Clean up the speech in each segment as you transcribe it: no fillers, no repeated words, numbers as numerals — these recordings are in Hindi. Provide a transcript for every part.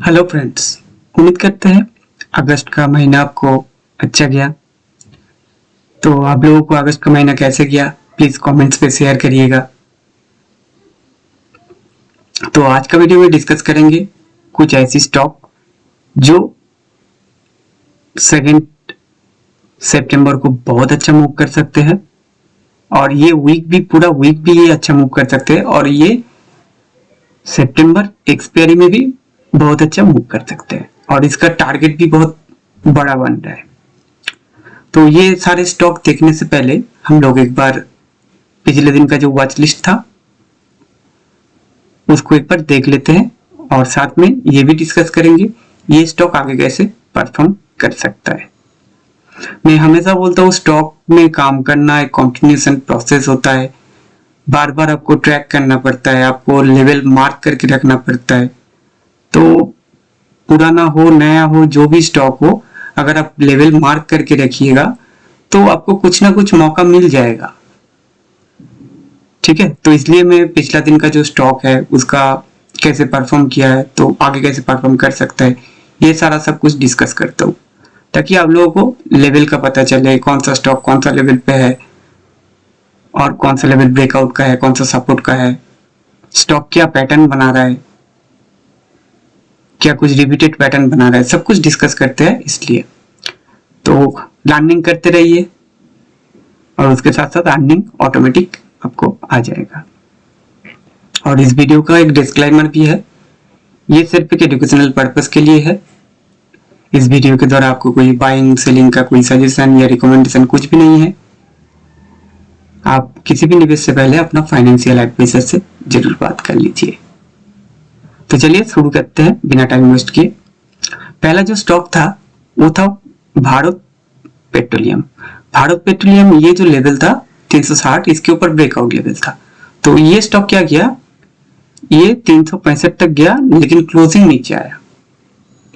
हेलो फ्रेंड्स, उम्मीद करते हैं अगस्त का महीना आपको अच्छा गया। तो आप लोगों को अगस्त का महीना कैसे गया प्लीज कमेंट्स पे शेयर करिएगा। तो आज का वीडियो में डिस्कस करेंगे कुछ ऐसी स्टॉक जो 2 सितंबर को बहुत अच्छा मूव कर सकते हैं और ये वीक भी पूरा वीक भी ये अच्छा मूव कर सकते हैं और ये सितंबर एक्सपायरी में भी बहुत अच्छा मूव कर सकते हैं और इसका टारगेट भी बहुत बड़ा बन रहा है। तो ये सारे स्टॉक देखने से पहले हम लोग एक बार पिछले दिन का जो वॉच लिस्ट था उसको एक बार देख लेते हैं और साथ में ये भी डिस्कस करेंगे ये स्टॉक आगे कैसे परफॉर्म कर सकता है। मैं हमेशा बोलता हूँ स्टॉक में काम करना एक कंटिन्यूएशन प्रोसेस होता है, बार बार आपको ट्रैक करना पड़ता है, आपको लेवल मार्क करके रखना पड़ता है। तो पुराना हो नया हो जो भी स्टॉक हो, अगर आप लेवल मार्क करके रखिएगा तो आपको कुछ ना कुछ मौका मिल जाएगा। ठीक है, तो इसलिए मैं पिछला दिन का जो स्टॉक है उसका कैसे परफॉर्म किया है तो आगे कैसे परफॉर्म कर सकता है ये सारा सब कुछ डिस्कस करता हूँ ताकि आप लोगों को लेवल का पता चले, कौन सा स्टॉक कौन सा लेवल पे है और कौन सा लेवल ब्रेकआउट का है, कौन सा सपोर्ट का है, स्टॉक क्या पैटर्न बना रहा है, क्या कुछ रिपीटेड पैटर्न बना रहा है, सब कुछ डिस्कस करते हैं। इसलिए तो लर्निंग करते रहिए और उसके साथ साथ अर्निंग ऑटोमेटिक आपको आ जाएगा। और इस वीडियो का एक डिस्क्लेमर भी है, ये सिर्फ एक एजुकेशनल पर्पस के लिए है। इस वीडियो के द्वारा आपको कोई बाइंग सेलिंग का कोई सजेशन या रिकमेंडेशन कुछ भी नहीं है। आप किसी भी निवेश से पहले अपना फाइनेंशियल एडवाइजर से जरूर बात कर लीजिए। तो चलिए शुरू करते हैं बिना टाइम वेस्ट किए। पहला जो स्टॉक था वो था भारत पेट्रोलियम। भारत पेट्रोलियम ये जो लेवल था 360, इसके ऊपर ब्रेकआउट लेवल था। तो ये स्टॉक क्या किया, ये 365 तक गया लेकिन क्लोजिंग नीचे आया।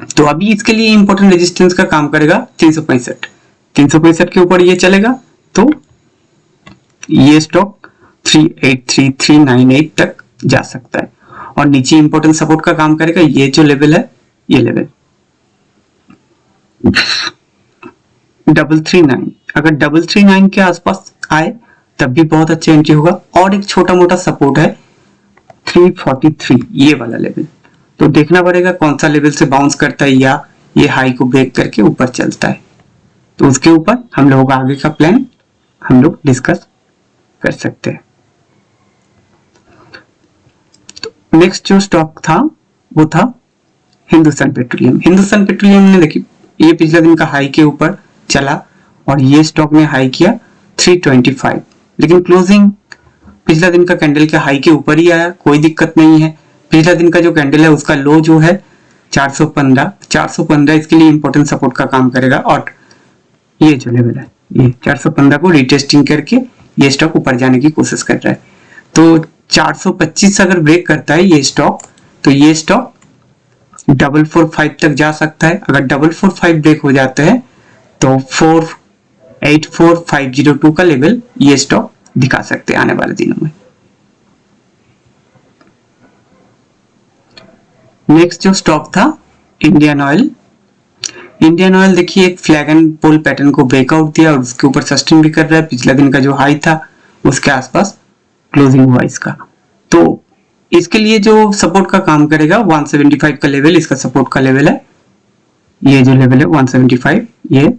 तो अभी इसके लिए इंपॉर्टेंट रेजिस्टेंस का काम करेगा 365 के ऊपर ये चलेगा तो ये स्टॉक 383398 तक जा सकता है और नीचे इंपॉर्टेंट सपोर्ट का काम करेगा ये जो लेवल है, ये लेवल 339। अगर 339 के आसपास आए तब भी बहुत अच्छा एंट्री होगा। और एक छोटा मोटा सपोर्ट है 343, ये वाला लेवल। तो देखना पड़ेगा कौन सा लेवल से बाउंस करता है या ये हाई को ब्रेक करके ऊपर चलता है, तो उसके ऊपर हम लोग आगे का प्लान हम लोग डिस्कस कर सकते हैं। तो नेक्स्ट जो स्टॉक था वो था हिंदुस्तान पेट्रोलियम। हिंदुस्तान पेट्रोलियम ने देखिए ये पिछले दिन का हाई के ऊपर चला और ये स्टॉक ने हाई किया 325, लेकिन क्लोजिंग पिछला दिन का कैंडल के हाई के ऊपर ही आया, कोई दिक्कत नहीं है। पिछला दिन का जो कैंडल है उसका लो जो है 415 इसके लिए इंपॉर्टेंट सपोर्ट का काम करेगा और ये जो लेवल है ये 415 को रिटेस्टिंग करके ये स्टॉक ऊपर जाने की कोशिश कर रहा है। तो 425 अगर ब्रेक करता है ये स्टॉक तो ये स्टॉक 445 तक जा सकता है। अगर 445 ब्रेक हो जाता है तो 484502 का लेवल ये स्टॉक दिखा सकते हैं आने वाले दिनों में। नेक्स्ट जो स्टॉक था इंडियन ऑयल। इंडियन ऑयल देखिए एक फ्लैग एंड पुल पैटर्न को ब्रेकआउट दिया और उसके ऊपर सस्टेन भी कर रहा है। पिछला दिन का जो हाई था उसके आसपास क्लोजिंग हुआ इसका। तो इसके लिए जो सपोर्ट का काम करेगा 175 का लेवल इसका सपोर्ट का लेवल है, ये जो लेवल है 175 ये।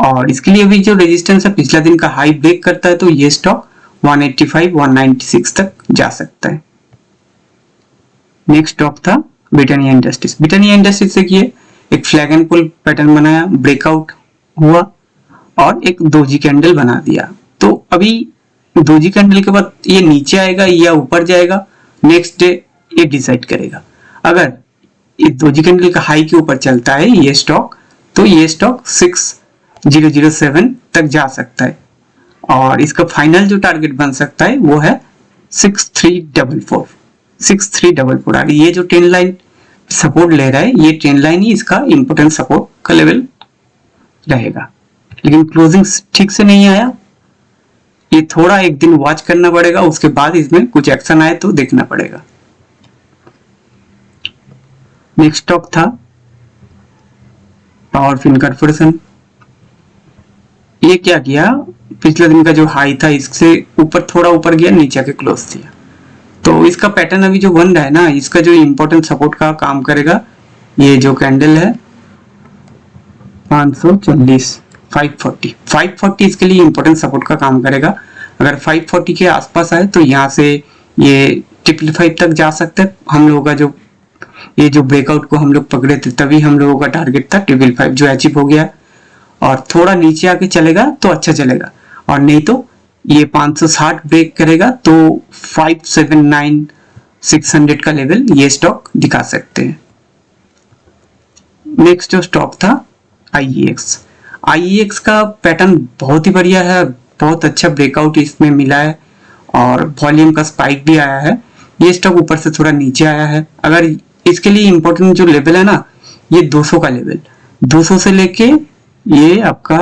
और इसके लिए भी जो रेजिस्टेंस है पिछला दिन का हाई ब्रेक करता है तो ये स्टॉक 185 196 तक जा सकता है। नेक्स्ट स्टॉक था ब्रिटानिया इंडस्ट्रीज। ब्रिटानिया इंडस्ट्रीज देखिए एक फ्लैग एंड पुल पैटर्न बनाया, ब्रेकआउट हुआ और एक दोजी कैंडल बना दिया। तो अभी दोजी कैंडल के बाद ये नीचे आएगा या ऊपर जाएगा नेक्स्ट डे ये डिसाइड करेगा। अगर इस दोजी कैंडल का हाई के ऊपर चलता है ये स्टॉक तो ये स्टॉक 6007 तक जा सकता है और इसका फाइनल जो टारगेट बन सकता है वो है 6344। ये जो ट्रेंड लाइन सपोर्ट ले रहा है ये ट्रेंड लाइन ही इसका इंपोर्टेंट सपोर्ट का लेवल रहेगा। लेकिन क्लोजिंग ठीक से नहीं आया, ये थोड़ा एक दिन वॉच करना पड़ेगा, उसके बाद इसमें कुछ एक्शन आए तो देखना पड़ेगा। नेक्स्ट स्टॉक था पावर फिन कॉर्पोरेशन। ये क्या किया, पिछले दिन का जो हाई था इससे ऊपर थोड़ा ऊपर गया, नीचे के क्लोज दिया। तो इसका पैटर्न अभी जो बन रहा है ना, इसका जो इंपॉर्टेंट सपोर्ट का काम करेगा ये जो कैंडल है 540 540 इसके लिए इंपॉर्टेंट सपोर्ट का काम करेगा। अगर 540 के आसपास आए तो यहाँ से ये 555 तक जा सकते हैं। हम लोगों का जो ये जो ब्रेकआउट को हम लोग पकड़े थे तभी हम लोगों का टारगेट था 555 जो अचीव हो गया, और थोड़ा नीचे आके चलेगा तो अच्छा चलेगा, और नहीं तो ये 560 ब्रेक करेगा तो 579 600 का लेवल ये स्टॉक दिखा सकते हैं। नेक्स्ट जो स्टॉक था IEX का पैटर्न बहुत ही बढ़िया है, बहुत अच्छा ब्रेकआउट इसमें मिला है और वॉल्यूम का स्पाइक भी आया है। ये स्टॉक ऊपर से थोड़ा नीचे आया है। अगर इसके लिए इंपॉर्टेंट जो लेवल है ना, ये 200 का लेवल, 200 से लेके ये आपका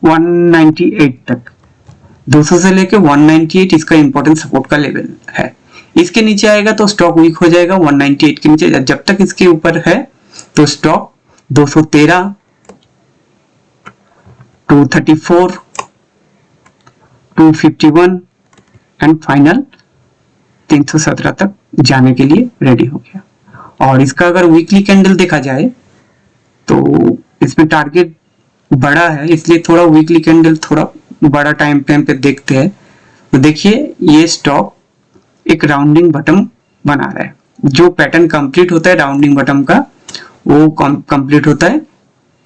198 तक, 200 से लेके 198 इसका इंपॉर्टेंट सपोर्ट का लेवल है। इसके नीचे आएगा तो स्टॉक वीक हो जाएगा 198 के नीचे। जब तक इसके ऊपर है तो स्टॉक 213, 234, 251 एंड फाइनल 317 तक जाने के लिए रेडी हो गया। और इसका अगर वीकली कैंडल देखा जाए तो इसमें टारगेट बड़ा है, इसलिए थोड़ा वीकली कैंडल थोड़ा बड़ा टाइम फ्रेम पे देखते हैं। तो देखिए ये स्टॉक एक राउंडिंग बटन बना रहा है। जो पैटर्न कंप्लीट होता है राउंडिंग बटन का वो कंप्लीट होता है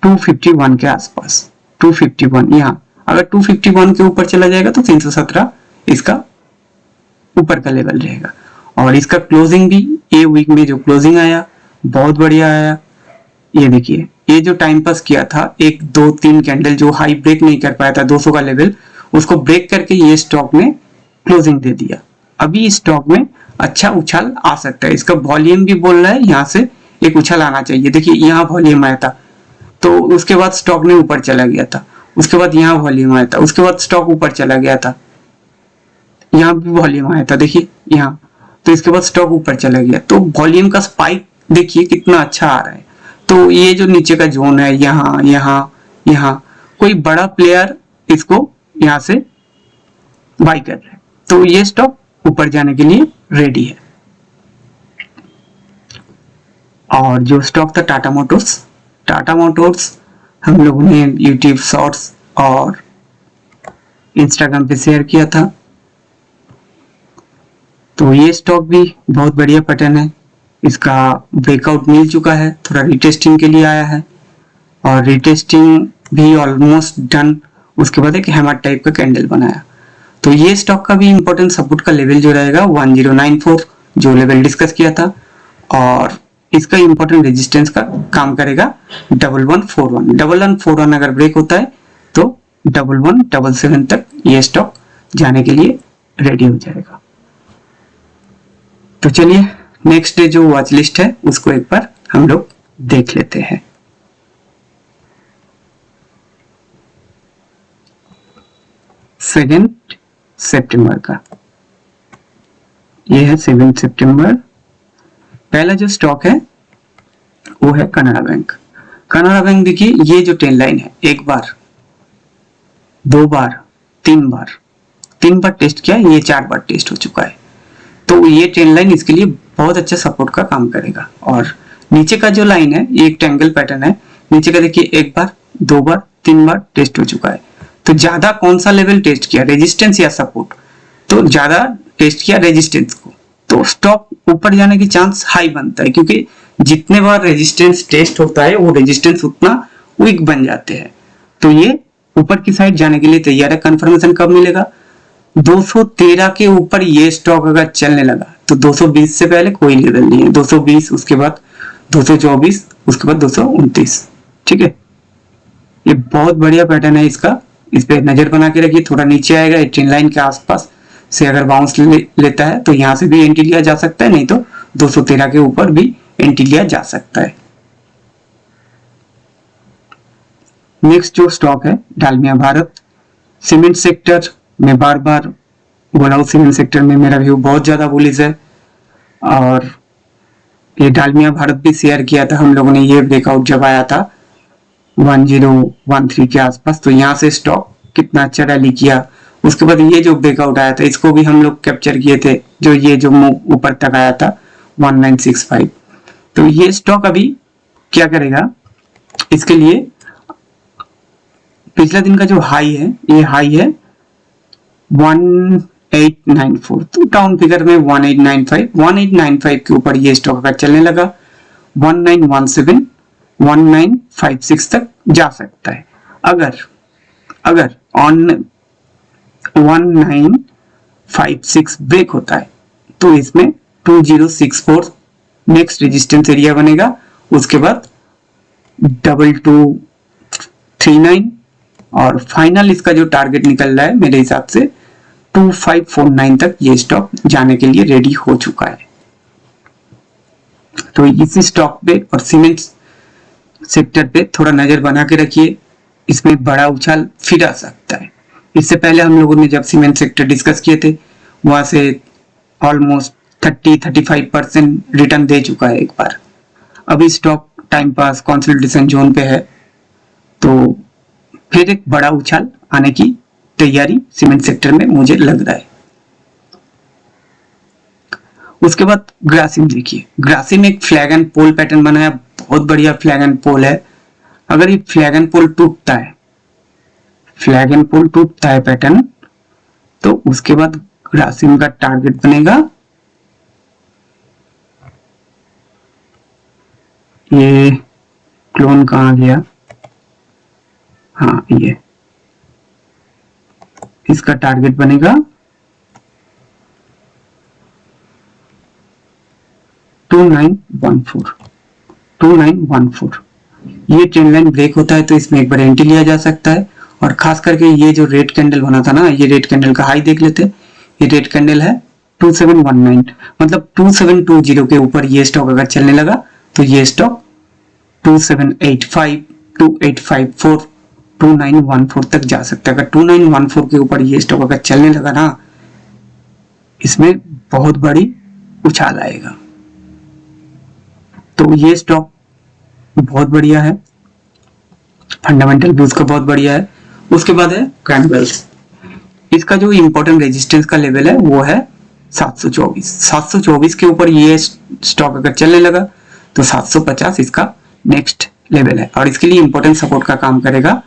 251 के आसपास, 251 यहाँ। अगर 251 के ऊपर चला जाएगा तो 317 इसका ऊपर का लेवल रहेगा। और इसका क्लोजिंग भी ये वीक में जो क्लोजिंग आया बहुत बढ़िया आया। ये देखिए ये जो टाइम पास किया था 1 2 3 कैंडल जो हाई ब्रेक नहीं कर पाया था 200 का लेवल, उसको ब्रेक करके ये स्टॉक ने क्लोजिंग दे दिया। अभी इस स्टॉक में अच्छा उछाल आ सकता है। इसका वॉल्यूम भी बोल रहा है यहाँ से एक उछाल आना चाहिए। देखिए यहाँ वॉल्यूम आया था तो उसके बाद स्टॉक ने ऊपर चला गया था, उसके बाद यहाँ वॉल्यूम आया था, उसके बाद स्टॉक ऊपर चला गया था, यहाँ भी वॉल्यूम आया था देखिए यहाँ, तो इसके बाद स्टॉक ऊपर चला गया। तो वॉल्यूम का स्पाइक देखिए कितना अच्छा आ रहा है। तो ये जो नीचे का जोन है यहाँ यहाँ यहाँ, कोई बड़ा प्लेयर इसको यहाँ से बाई कर रहा है, तो ये स्टॉक ऊपर जाने के लिए रेडी है। और जो स्टॉक था टाटा मोटर्स हम लोगों ने यूट्यूब शॉर्ट्स और इंस्टाग्राम पे शेयर किया था। तो ये स्टॉक भी बहुत बढ़िया पैटर्न है, इसका ब्रेकआउट मिल चुका है, थोड़ा रिटेस्टिंग के लिए आया है और रिटेस्टिंग भी ऑलमोस्ट डन। उसके बाद एक हैमर टाइप का कैंडल बनाया। तो ये स्टॉक का भी इंपॉर्टेंट सपोर्ट का लेवल जो रहेगा 1094 जो लेवल डिस्कस किया था, और इसका इंपॉर्टेंट रेजिस्टेंस का काम करेगा 1141 अगर ब्रेक होता है तो 1177 तक ये स्टॉक जाने के लिए रेडी हो जाएगा। तो चलिए नेक्स्ट डे जो वॉच लिस्ट है उसको एक बार हम लोग देख लेते हैं। सेकेंड सितंबर का ये है 7 सितंबर। पहला जो स्टॉक है वो है कनाडा बैंक। देखिए ये जो ट्रेंड लाइन है एक बार, दो बार, तीन बार टेस्ट किया, ये 4 बार टेस्ट हो चुका है। तो ये ट्रेंड लाइन इसके लिए बहुत अच्छा सपोर्ट का काम करेगा। और नीचे का जो लाइन है ये एक ट्रायंगल पैटर्न है, नीचे का देखिए एक बार, दो बार, तीन बार टेस्ट हो चुका है। तो ज्यादा कौन सा लेवल टेस्ट किया, रेजिस्टेंस या सपोर्ट? तो ज्यादा टेस्ट किया रेजिस्टेंस को, तो स्टॉक ऊपर जाने की चांस हाई बनता है, क्योंकि जितने बार रेजिस्टेंस टेस्ट होता है वो रेजिस्टेंस उतना वीक बन जाते हैं। तो ये ऊपर की साइड जाने के लिए तैयार है। कंफर्मेशन कब मिलेगा? 213 के ऊपर ये स्टॉक अगर चलने लगा तो 220 से पहले कोई लेवल नहीं है, 220 उसके बाद 224 उसके बाद 229। ठीक है, ये बहुत बढ़िया पैटर्न है इसका, इस पे नजर बना के रखिए। थोड़ा नीचे आएगा 18 लाइन के आसपास से अगर बाउंस लेता है तो यहाँ से भी एंट्री लिया जा सकता है, नहीं तो 213 के ऊपर भी एंट्री लिया जा सकता है। नेक्स्ट जो स्टॉक है डालमिया भारत। सीमेंट सेक्टर में बार बार बोला हूं, सीमेंट सेक्टर में मेरा व्यू बहुत ज्यादा बुलिश है और ये डालमिया भारत भी शेयर किया था हम लोगों ने, ये ब्रेकआउट जब आया था 1013 के आसपास, तो यहाँ से स्टॉक कितना अच्छा रैली किया। उसके बाद ये जो ब्रेकआउट आया था इसको भी हम लोग कैप्चर किए थे, जो ये जो ऊपर तक आया था 1965। तो ये स्टॉक अभी क्या करेगा, इसके लिए पिछला दिन का जो हाई है, ये हाई है 1894, तो टाउन फिगर में 1895 के ऊपर ये स्टॉक अगर चलने लगा 1917 1956 तक जा सकता है। अगर ऑन 1956 ब्रेक होता है तो इसमें 2064 नेक्स्ट रेजिस्टेंस एरिया बनेगा। उसके बाद 2239 और फाइनल इसका जो टारगेट निकल रहा है मेरे हिसाब से 2549 तक ये स्टॉक जाने के लिए रेडी हो चुका है। तो इसी स्टॉक पे और सीमेंट सेक्टर पे थोड़ा नजर बना के रखिए, इसमें बड़ा उछाल फिर आ सकता है। इससे पहले हम लोगों ने जब सीमेंट सेक्टर डिस्कस किए थे वहां से ऑलमोस्ट 30-35% रिटर्न दे चुका है एक बार। अभी stock time pass consolidation zone पे है, तो फिर एक बड़ा उछाल आने की तैयारी सीमेंट सेक्टर में मुझे लग रहा है। उसके बाद ग्रासिम देखिए, ग्रासिम एक फ्लैग एंड पोल पैटर्न बनाया, बहुत बढ़िया फ्लैग एंड पोल है। अगर ये फ्लैग एंड पोल टूटता है, फ्लैग एंड पोल टूटता है पैटर्न, तो उसके बाद ग्रासिम का टारगेट बनेगा ये क्लोन कहां गया, हाँ ये इसका टारगेट बनेगा 2914। ये ट्रेंड लाइन ब्रेक होता है तो इसमें एक बार एंट्री लिया जा सकता है। और खास करके ये जो रेड कैंडल बना था ना, ये रेड कैंडल का हाई देख लेते हैं। ये रेड कैंडल है 2719, मतलब 2720 के ऊपर ये स्टॉक अगर चलने लगा तो ये स्टॉक 2785 2854 2914 तक जा सकता है। अगर 2914 के ऊपर ये स्टॉक अगर चलने लगा ना, इसमें बहुत बड़ी उछाल आएगा। तो ये स्टॉक बहुत बढ़िया है, फंडामेंटल भी उसका बहुत बढ़िया है। उसके बाद है कैनवेल्स, इसका जो इंपॉर्टेंट रेजिस्टेंस का लेवल है वो है 724 के ऊपर ये स्टॉक अगर चलने लगा तो 750 इसका नेक्स्ट लेवल है। और इसके लिए इंपॉर्टेंट सपोर्ट का काम करेगा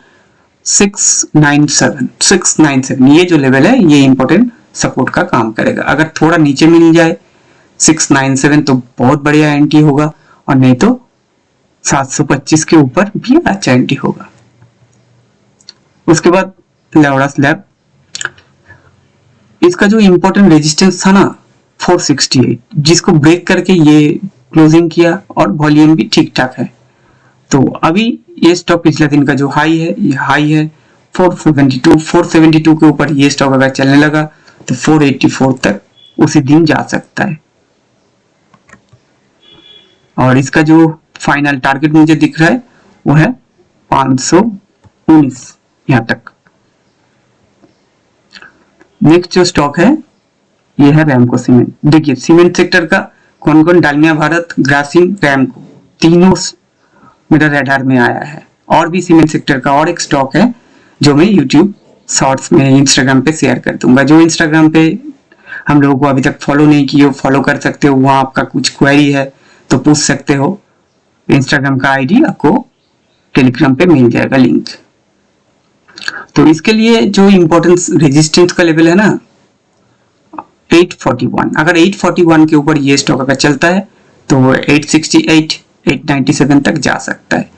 697, ये जो लेवल है ये इंपॉर्टेंट सपोर्ट का काम करेगा। अगर थोड़ा नीचे मिल जाए 697 तो बहुत बढ़िया एंट्री होगा, और नहीं तो 725 के ऊपर भी अच्छा एंट्री होगा। उसके बाद लेवड़ा स्लैब, इसका जो इंपॉर्टेंट रेजिस्टेंस था ना 468, जिसको ब्रेक करके ये क्लोजिंग किया और वॉल्यूम भी ठीक ठाक है। तो अभी ये स्टॉक पिछले दिन का जो हाई है, ये हाई है 472 के ऊपर ये स्टॉक अगर चलने लगा तो 484 तक उसी दिन जा सकता है। और इसका जो फाइनल टारगेट मुझे दिख रहा है वो है 519 यहां तक। नेक्स्ट जो स्टॉक है ये है रैमको सीमेंट। देखिए सीमेंट सेक्टर का कौन कौन, डालमिया भारत, ग्रासिम, रैमको, तीनों मेरा रडार में आया है। और भी सीमेंट सेक्टर का और एक स्टॉक है जो मैं यूट्यूब शॉर्ट्स में, इंस्टाग्राम पे शेयर कर दूंगा। जो इंस्टाग्राम पे हम लोगों को अभी तक फॉलो नहीं किए हो, फॉलो कर सकते हो। वहां आपका कुछ क्वेरी है तो पूछ सकते हो। इंस्टाग्राम का आईडी आपको टेलीग्राम पे मिल जाएगा लिंक। तो इसके लिए जो इंपॉर्टेंस रेजिस्टेंस का लेवल है ना 841, अगर 841 के ऊपर ये स्टॉक अगर चलता है तो 868 897 तक जा सकता है।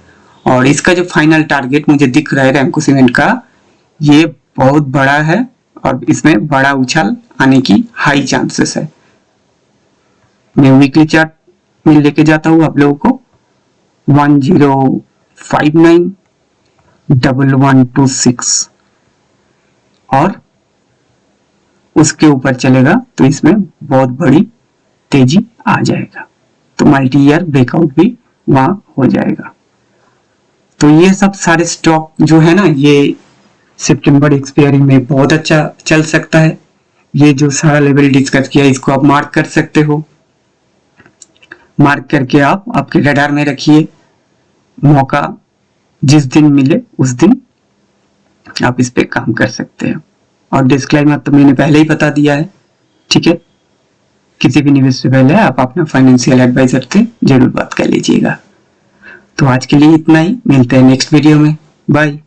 और इसका जो फाइनल टारगेट मुझे दिख रहा है रैमको सीमेंट का, ये बहुत बड़ा है और इसमें बड़ा उछाल आने की हाई चांसेस है। मैं वीकली चार्ट में लेके जाता हूं आप लोगों को 10591126 और उसके ऊपर चलेगा तो इसमें बहुत बड़ी तेजी आ जाएगा। तो मल्टी ईयर ब्रेकआउट भी वहां हो जाएगा। तो ये सब सारे स्टॉक जो है ना, ये सितंबर एक्सपायरी में बहुत अच्छा चल सकता है। ये जो सारा लेवल डिस्कस किया इसको आप मार्क कर सकते हो। मार्क करके आप आपके रडार में रखिए। मौका जिस दिन मिले उस दिन आप इस पे काम कर सकते हैं। और डिस्क्लेमर तो मैंने पहले ही बता दिया है, ठीक है। किसी भी निवेश से पहले आप अपना फाइनेंशियल एडवाइजर से जरूर बात कर लीजिएगा। तो आज के लिए इतना ही, मिलते हैं नेक्स्ट वीडियो में। बाय।